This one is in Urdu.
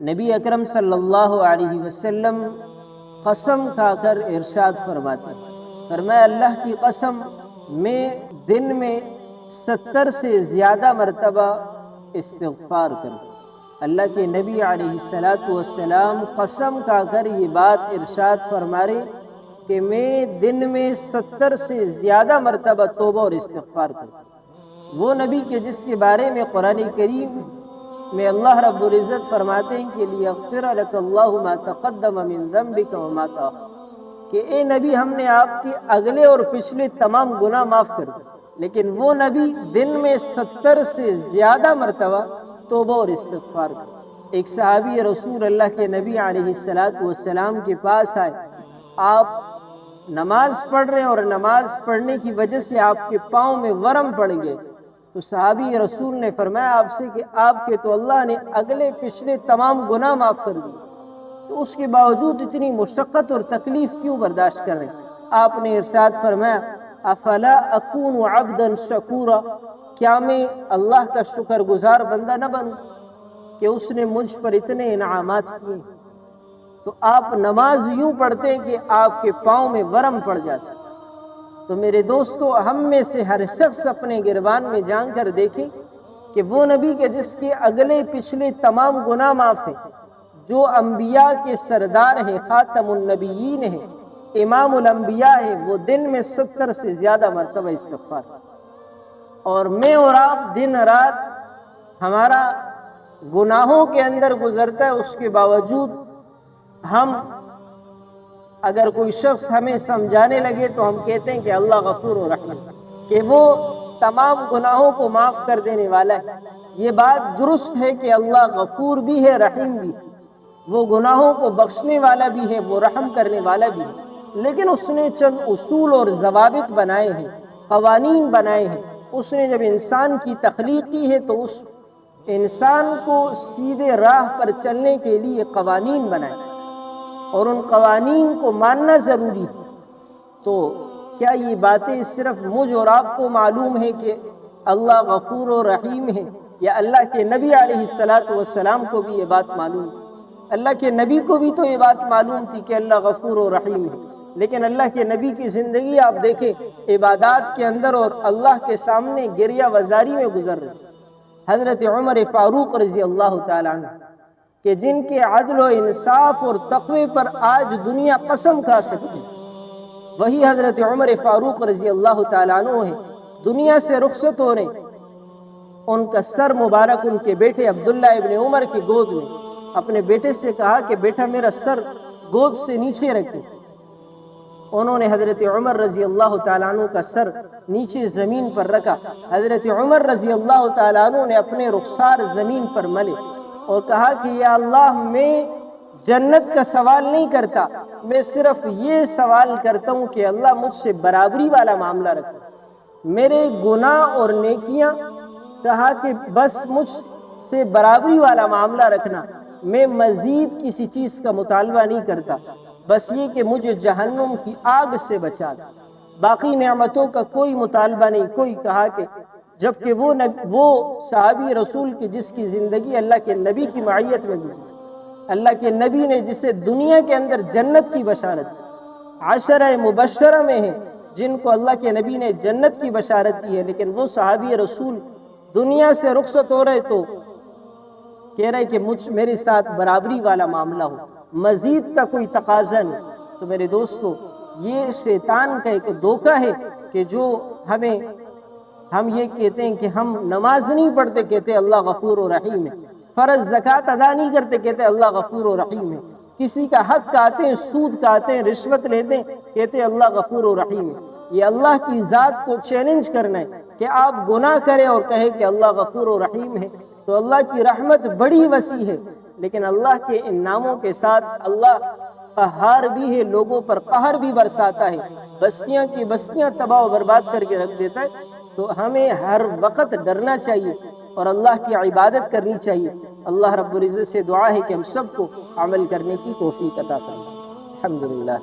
نبی اکرم صلی اللہ علیہ وسلم قسم کھا کر ارشاد فرماتے ہیں، فرمایا اللہ کی قسم میں دن میں 70 سے زیادہ مرتبہ استغفار کروں۔ اللہ کے نبی علیہ السلام قسم کھا کر یہ بات ارشاد فرما رہے کہ میں دن میں 70 سے زیادہ مرتبہ توبہ اور استغفار کروں۔ وہ نبی کے جس کے بارے میں قرآن کریم میں اللہ رب العزت فرماتے ہیں کہ لیغفر لک اللہ ما تقدم من ذنبک وما تأخر، کہ اے نبی ہم نے آپ کے اگلے اور پچھلے تمام گناہ معاف کر دیے، لیکن وہ نبی دن میں 70 سے زیادہ مرتبہ توبہ اور استغفار کرے۔ ایک صحابی رسول اللہ کے نبی علیہ السلام کے پاس آئے، آپ نماز پڑھ رہے ہیں اور نماز پڑھنے کی وجہ سے آپ کے پاؤں میں ورم پڑ گئے، تو صحابی رسول نے فرمایا آپ سے کہ آپ کے تو اللہ نے اگلے پچھلے تمام گناہ معاف کر دیے، تو اس کے باوجود اتنی مشقت اور تکلیف کیوں برداشت کر رہے ہیں؟ آپ نے ارشاد فرمایا افلا اکون عبدا شکورا، کیا میں اللہ کا شکر گزار بندہ نہ بنوں کہ اس نے مجھ پر اتنے انعامات کیے۔ تو آپ نماز یوں پڑھتے کہ آپ کے پاؤں میں ورم پڑ جاتا۔ تو میرے دوستو، ہم میں سے ہر شخص اپنے گریبان میں جان کر دیکھیں کہ وہ نبی کے جس کے اگلے پچھلے تمام گناہ معاف ہیں، جو انبیاء کے سردار ہیں، خاتم النبیین ہیں، امام الانبیاء ہیں، وہ دن میں 70 سے زیادہ مرتبہ استغفار، اور میں اور آپ دن رات ہمارا گناہوں کے اندر گزرتا ہے، اس کے باوجود ہم اگر کوئی شخص ہمیں سمجھانے لگے تو ہم کہتے ہیں کہ اللہ غفور و رحیم، کہ وہ تمام گناہوں کو معاف کر دینے والا ہے۔ یہ بات درست ہے کہ اللہ غفور بھی ہے، رحیم بھی ہے، وہ گناہوں کو بخشنے والا بھی ہے، وہ رحم کرنے والا بھی ہے، لیکن اس نے چند اصول اور ضوابط بنائے ہیں، قوانین بنائے ہیں۔ اس نے جب انسان کی تخلیق کی ہے تو اس انسان کو سیدھے راہ پر چلنے کے لیے قوانین بنائے، اور ان قوانین کو ماننا ضروری ہے۔ تو کیا یہ باتیں صرف مجھ اور آپ کو معلوم ہے کہ اللہ غفور و رحیم ہے، یا اللہ کے نبی علیہ السلام کو بھی یہ بات معلوم تھی؟ اللہ کے نبی کو بھی تو یہ بات معلوم تھی کہ اللہ غفور و رحیم ہے، لیکن اللہ کے نبی کی زندگی آپ دیکھیں عبادات کے اندر اور اللہ کے سامنے گریہ وزاری میں گزر رہی۔ حضرت عمر فاروق رضی اللہ تعالیٰ عنہ کہ جن کے عدل و انصاف اور تقوی پر آج دنیا قسم کھا سکتی، وہی حضرت عمر فاروق رضی اللہ تعالیٰ عنہ ہے، دنیا سے رخصت ہو رہے، ان کا سر مبارک ان کے بیٹے عبداللہ ابن عمر کی گود میں، اپنے بیٹے سے کہا کہ بیٹا میرا سر گود سے نیچے رکھے۔ انہوں نے حضرت عمر رضی اللہ تعالیٰ عنہ کا سر نیچے زمین پر رکھا۔ حضرت عمر رضی اللہ تعالیٰ عنہ نے اپنے رخسار زمین پر ملے اور کہا کہ یا اللہ، میں جنت کا سوال نہیں کرتا، میں صرف یہ سوال کرتا ہوں کہ اللہ مجھ سے برابری والا معاملہ رکھے، میرے گناہ اور نیکیاں کہا کہ بس مجھ سے برابری والا معاملہ رکھنا، میں مزید کسی چیز کا مطالبہ نہیں کرتا، بس یہ کہ مجھے جہنم کی آگ سے بچا دے، باقی نعمتوں کا کوئی مطالبہ نہیں۔ کوئی کہا کہ جبکہ وہ صحابی رسول کی جس کی زندگی اللہ کے نبی کی معیت میں گزری، اللہ کے نبی نے جسے دنیا کے اندر جنت کی بشارت دی، عشرہ مبشرہ میں ہیں جن کو اللہ کے نبی نے جنت کی بشارت دی ہے، لیکن وہ صحابی رسول دنیا سے رخصت ہو رہے تو کہہ رہے کہ میرے ساتھ برابری والا معاملہ ہو، مزید کا کوئی تقاضا نہیں۔ تو میرے دوستو، یہ شیطان کا ایک دھوکہ ہے کہ جو ہم یہ کہتے ہیں کہ ہم نماز نہیں پڑھتے، کہتے اللہ غفور و رحیم ہے، فرض زکوٰۃ ادا نہیں کرتے، کہتے اللہ غفور و رحیم ہے، کسی کا حق کھاتے ہیں، سود کھاتے ہیں، رشوت لیتے ہیں، کہتے اللہ غفور و رحیم ہے۔ یہ اللہ کی ذات کو چیلنج کرنا ہے کہ آپ گناہ کریں اور کہیں کہ اللہ غفور و رحیم ہے، تو اللہ کی رحمت بڑی وسیع ہے، لیکن اللہ کے ان ناموں کے ساتھ اللہ قہار بھی ہے، لوگوں پر قہر بھی برساتا ہے، بستیاں کی بستیاں تباہ و برباد کر کے رکھ دیتا ہے۔ تو ہمیں ہر وقت ڈرنا چاہیے اور اللہ کی عبادت کرنی چاہیے۔ اللہ رب العزت سے دعا ہے کہ ہم سب کو عمل کرنے کی توفیق عطا فرمائے۔ الحمدللہ۔